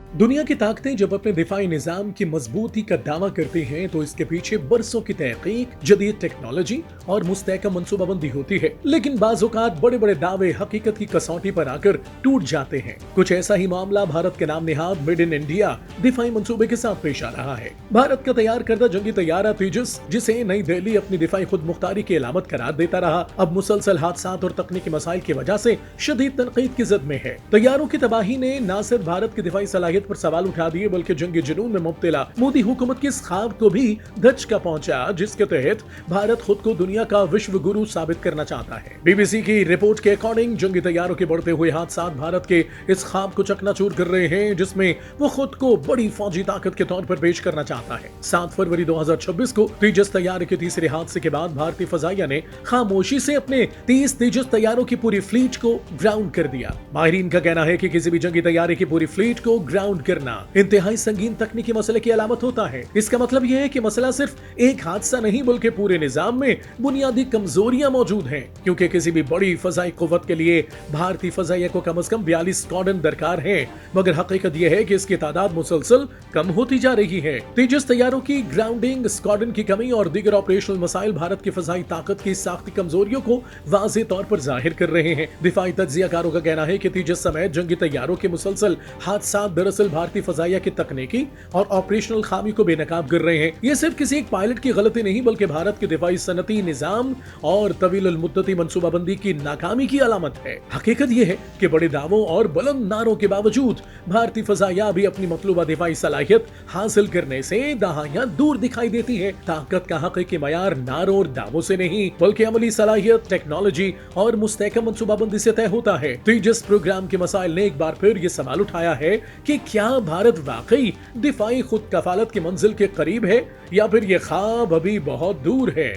दुनिया की ताकतें जब अपने दिफाई निजाम की मजबूती का दावा करती हैं तो इसके पीछे बरसों की तहकीक, जदीद टेक्नोलॉजी और मुस्तहकम मंसूबाबंदी होती है। लेकिन बाज़ औक़ात बड़े बड़े दावे हकीकत की कसौटी पर आकर टूट जाते हैं। कुछ ऐसा ही मामला भारत के नाम निहाद मेड इन इंडिया दिफाई मंसूबे के साथ पेश आ रहा है। भारत का तैयार करदा जंगी तैयारा तेजस, जिसे नई दिल्ली अपनी दिफाई खुद मुख्तारी की अलामत करार देता रहा, अब मुसलसल हादसात और तकनीकी मसाइल की वजह से शदीद तनकीद की जद में है। तैयारों की तबाही ने न सिर्फ भारत की दिफाई सलाहियत पर सवाल उठा दिए बल्कि जंगी जुनून में मुब्तला मोदी हुकूमत की इस ख्वाब को भी धचका पहुंचा जिसके तहत भारत खुद को दुनिया का विश्व गुरु साबित करना चाहता है। बीबीसी की रिपोर्ट के अकॉर्डिंग जंगी तैयारों के बढ़ते हुए हादसात भारत के इस ख्वाब को चकनाचूर कर रहे हैं जिसमें वो खुद को बड़ी फौजी ताकत के तौर पर पेश करना चाहता है। 7 फरवरी 2026 को तेजस तैयारे के तीसरे हादसे के बाद भारतीय फजाइया ने खामोशी से अपने 30 तेजस तैयारों की पूरी फ्लीट को ग्राउंड कर दिया। माहिरीन का कहना है कि किसी भी जंगी तैयारे की पूरी फ्लीट को ग्राउंड करना इंतहाई संगीन तकनीकी मसले की अलामत होता है। इसका मतलब यह है कि मसला सिर्फ एक हादसा नहीं बल्कि पूरे निजाम में बुनियादी कमजोरियां मौजूद हैं, क्योंकि किसी भी बड़ी फजाई कुव्वत के लिए भारतीय फजाइया को कम से कम 42 स्क्वाड्रन दरकार है, मगर हकीकत यह है कि इसकी तादाद मुसलसल कम होती जा रही है। तेजस तैयारों की ग्राउंडिंग, स्क्वाड्रन की कमी और दीगर ऑपरेशनल मसाइल भारत की फजाई ताकत की साख्ती कमजोरियों को वाज़ेह तौर पर जाहिर कर रहे हैं। दिफाई तज्जियाकारों का कहना है कि तेजस समेत जंगी तैयारों के मुसलसल हादसात दरअसल भारतीय फजाइया की तकनीकी और ऑपरेशनल खामी को बेनकाब कर रहे हैं। ये सिर्फ किसी एक पायलट की गलती नहीं बल्कि भारत के दिफाई सनती निजाम और तवील मुद्दती मंसूबाबंदी की नाकामी की अलामत है। हकीकत यह है कि बड़े दावों और बुलंद नारों के बावजूद भारतीय फजाइया भी अपनी मतलूबा दिफाई सलाहियत हासिल करने से दहाइयां दूर दिखाई देती है। ताकत का हकीकी मयार नारों और दावों से नहीं बल्कि अमली सलाहियत, टेक्नोलॉजी और मुस्तहकम मंसूबाबंदी से तय होता है। तेजस प्रोग्राम के मसाइल ने एक बार फिर ये सवाल उठाया है कि क्या भारत वाकई दिफाई खुद कफालत की मंजिल के करीब है या फिर ये ख्वाब अभी बहुत दूर है।